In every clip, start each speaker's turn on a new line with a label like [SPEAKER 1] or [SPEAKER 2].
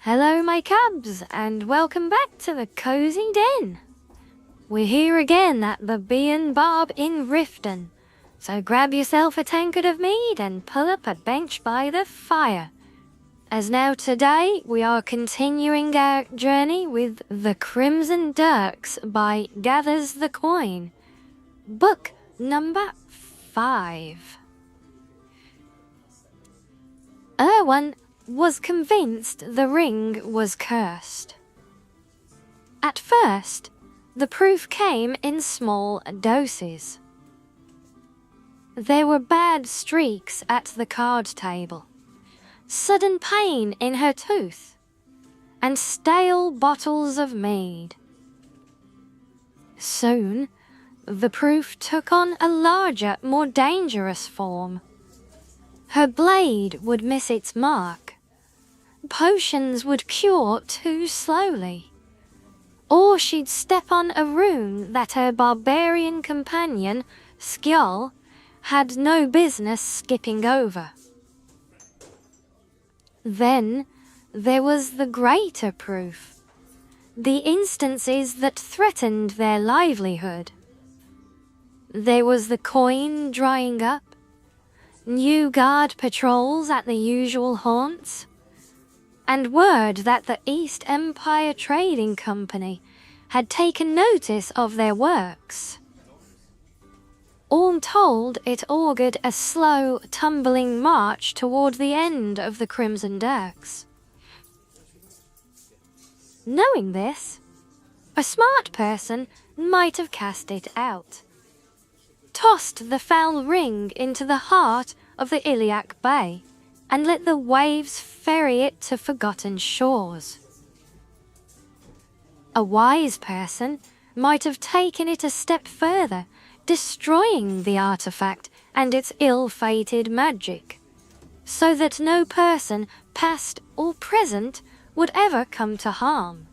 [SPEAKER 1] Hello my cubs, and welcome back to the Cozy Den. We're here again at the Bee and Bob in Riften, so grab yourself a tankard of mead and pull up a bench by the fire. As now today we are continuing our journey with The Crimson Dirks by Gathers the Coin, book number 5. Erwan was convinced the ring was cursed. At first, the proof came in small doses. There were bad streaks at the card table, sudden pain in her tooth, and stale bottles of mead. Soon, the proof took on a larger, more dangerous form. Her blade would miss its mark. Potions would cure too slowly. Or she'd step on a rune that her barbarian companion, Skjold, had no business skipping over. Then there was the greater proof, the instances that threatened their livelihood. There was the coin drying up, new guard patrols at the usual haunts, and word that the East Empire Trading Company had taken notice of their works. All told, it augured a slow, tumbling march toward the end of the Crimson Dirks. Knowing this, a smart person might have cast it out, tossed the foul ring into the heart of the Iliac Bay, and let the waves ferry it to forgotten shores. A wise person might have taken it a step further, destroying the artifact and its ill-fated magic, so that no person, past or present, would ever come to harm.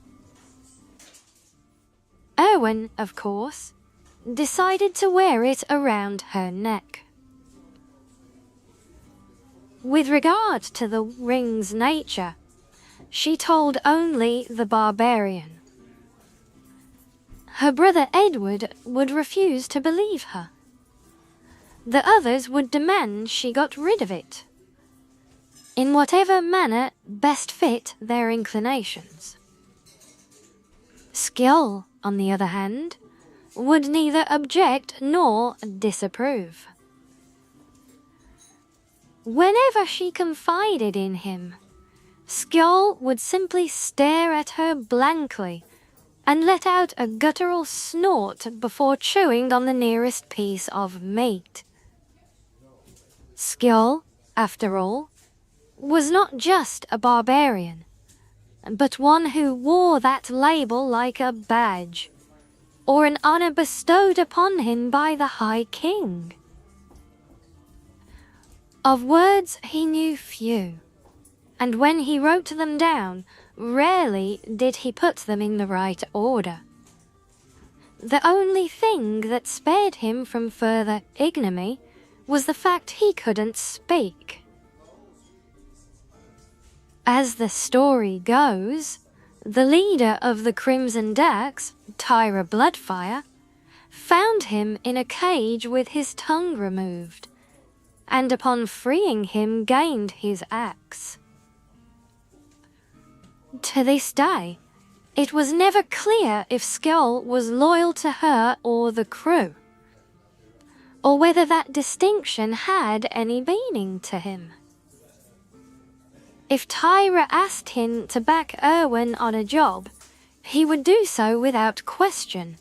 [SPEAKER 1] Erwan, of course, decided to wear it around her neck. With regard to the ring's nature, she told only the barbarian. Her brother Edward would refuse to believe her. The others would demand she got rid of it, in whatever manner best fit their inclinations. Skjold, on the other hand, would neither object nor disapprove. Whenever she confided in him, Skjold would simply stare at her blankly and let out a guttural snort before chewing on the nearest piece of meat. Skjold, after all, was not just a barbarian, but one who wore that label like a badge, or an honor bestowed upon him by the High King. Of words he knew few, and when he wrote them down, rarely did he put them in the right order. The only thing that spared him from further ignominy was the fact he couldn't speak. As the story goes, the leader of the Crimson Dirks, Tyra Bloodfire, found him in a cage with his tongue removed, and upon freeing him gained his axe. To this day, it was never clear if Skjold was loyal to her or the crew, or whether that distinction had any meaning to him. If Tyra asked him to back Erwan on a job, he would do so without question,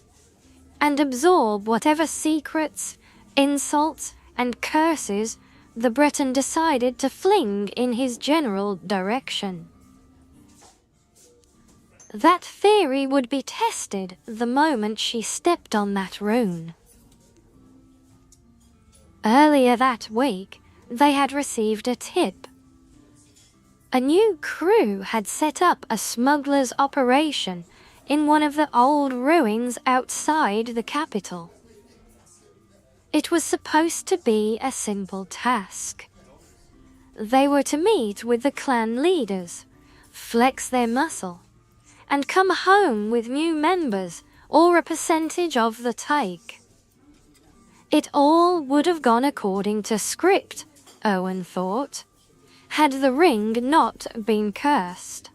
[SPEAKER 1] and absorb whatever secrets, insults, and curses the Breton decided to fling in his general direction. That theory would be tested the moment she stepped on that rune. Earlier that week, they had received a tip. A new crew had set up a smuggler's operation in one of the old ruins outside the capital. It was supposed to be a simple task. They were to meet with the clan leaders, flex their muscle, and come home with new members or a percentage of the take. It all would have gone according to script, Owen thought, had the ring not been cursed.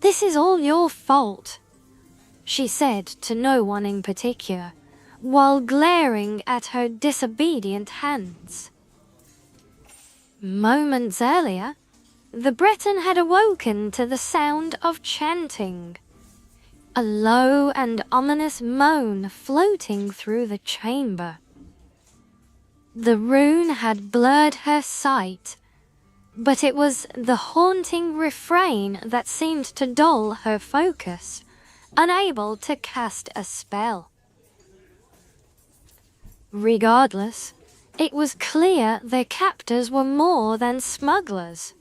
[SPEAKER 1] "This is all your fault," she said to no one in particular, while glaring at her disobedient hands. Moments earlier, the Breton had awoken to the sound of chanting, a low and ominous moan floating through the chamber. The rune had blurred her sight, but it was the haunting refrain that seemed to dull her focus, unable to cast a spell. Regardless, it was clear their captors were more than smugglers.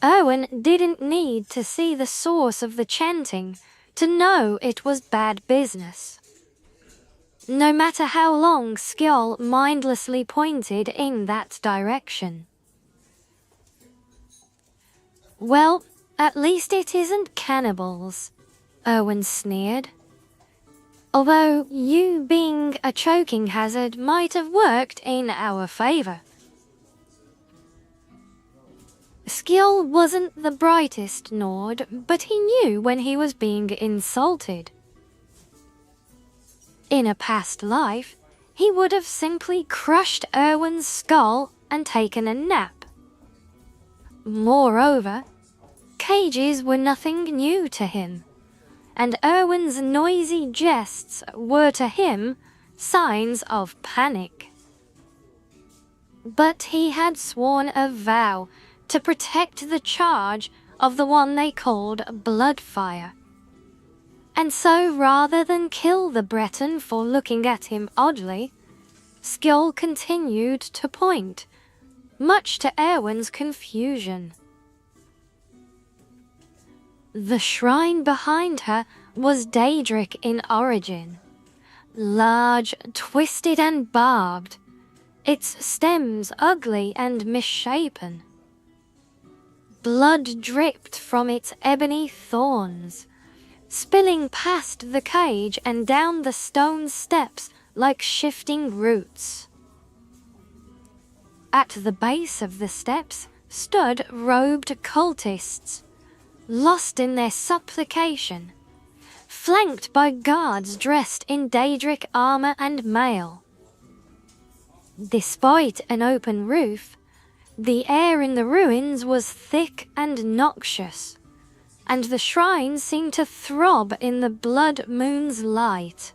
[SPEAKER 1] Owen didn't need to see the source of the chanting to know it was bad business. No matter how long Skjold mindlessly pointed in that direction. "Well, at least it isn't cannibals," Owen sneered. "Although you being a choking hazard might have worked in our favor." Skjold wasn't the brightest Nord, but he knew when he was being insulted. In a past life, he would have simply crushed Erwin's skull and taken a nap. Moreover, cages were nothing new to him, and Erwin's noisy jests were to him signs of panic. But he had sworn a vow to protect the charge of the one they called Bloodfire. And so rather than kill the Breton for looking at him oddly, Skjold continued to point, much to Erwin's confusion. The shrine behind her was Daedric in origin, large, twisted and barbed, its stems ugly and misshapen. Blood dripped from its ebony thorns, spilling past the cage and down the stone steps like shifting roots. At the base of the steps stood robed cultists, lost in their supplication, flanked by guards dressed in Daedric armor and mail. Despite an open roof, the air in the ruins was thick and noxious, and the shrine seemed to throb in the blood moon's light.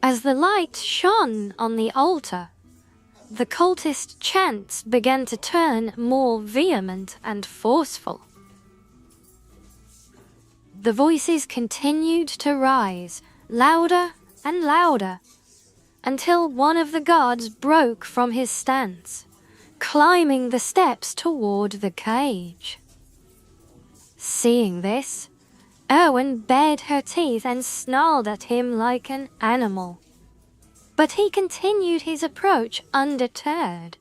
[SPEAKER 1] As the light shone on the altar, the cultist chants began to turn more vehement and forceful. The voices continued to rise, louder and louder, until one of the guards broke from his stance, climbing the steps toward the cage. Seeing this, Erwin bared her teeth and snarled at him like an animal. But he continued his approach undeterred.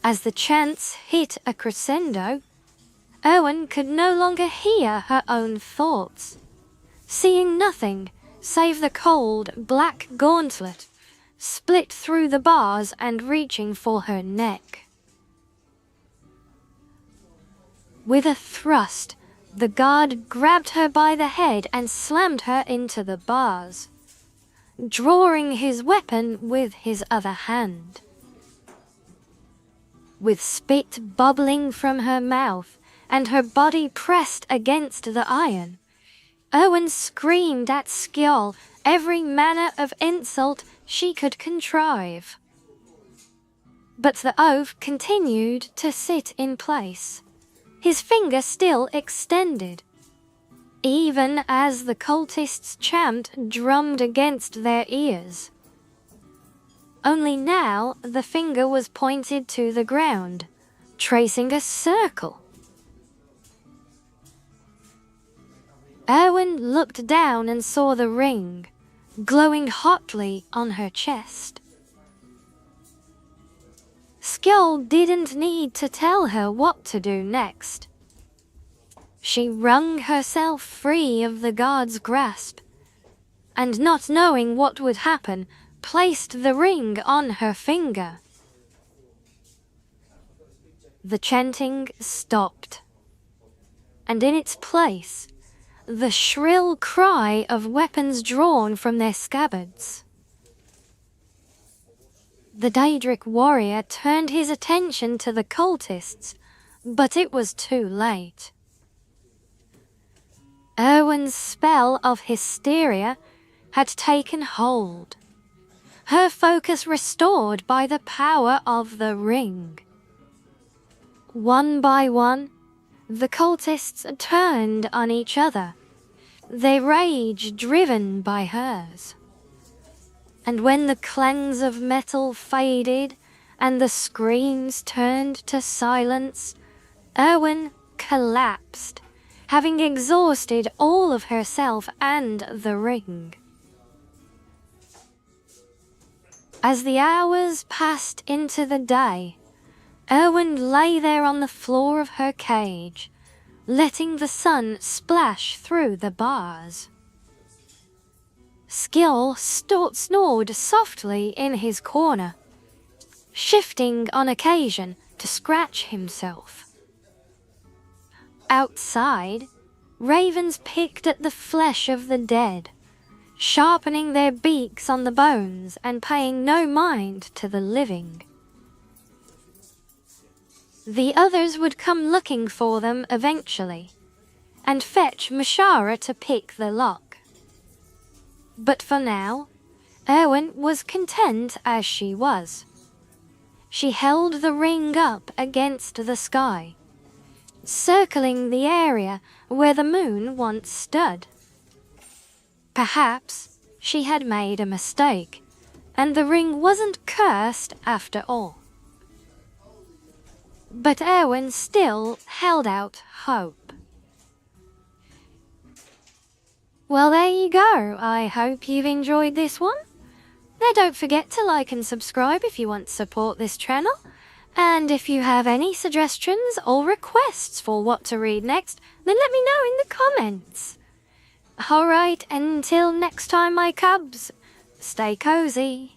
[SPEAKER 1] As the chants hit a crescendo, Erwin could no longer hear her own thoughts, seeing nothing save the cold, black gauntlet split through the bars and reaching for her neck. With a thrust, the guard grabbed her by the head and slammed her into the bars, drawing his weapon with his other hand. With spit bubbling from her mouth and her body pressed against the iron, Erwin screamed at Skjold every manner of insult she could contrive. But the oaf continued to sit in place, his finger still extended, even as the cultists' chant drummed against their ears. Only now the finger was pointed to the ground, tracing a circle. Erwin looked down and saw the ring, glowing hotly on her chest. Skill didn't need to tell her what to do next. She wrung herself free of the guard's grasp, and not knowing what would happen, placed the ring on her finger. The chanting stopped, and in its place, the shrill cry of weapons drawn from their scabbards. The Daedric warrior turned his attention to the cultists, but it was too late. Erwin's spell of hysteria had taken hold, her focus restored by the power of the ring. One by one, the cultists turned on each other, their rage driven by hers. And when the clangs of metal faded and the screams turned to silence, Erwin collapsed, having exhausted all of herself and the ring. As the hours passed into the day, Erwin lay there on the floor of her cage, letting the sun splash through the bars. Skill snored softly in his corner, shifting on occasion to scratch himself. Outside, ravens picked at the flesh of the dead, sharpening their beaks on the bones and paying no mind to the living. The others would come looking for them eventually, and fetch Mashara to pick the lock. But for now, Erwin was content as she was. She held the ring up against the sky, circling the area where the moon once stood. Perhaps she had made a mistake, and the ring wasn't cursed after all. But Erwin still held out hope. Well, there you go. I hope you've enjoyed this one. Now don't forget to like and subscribe if you want to support this channel. And if you have any suggestions or requests for what to read next, then let me know in the comments. Alright, until next time, my cubs, stay cozy.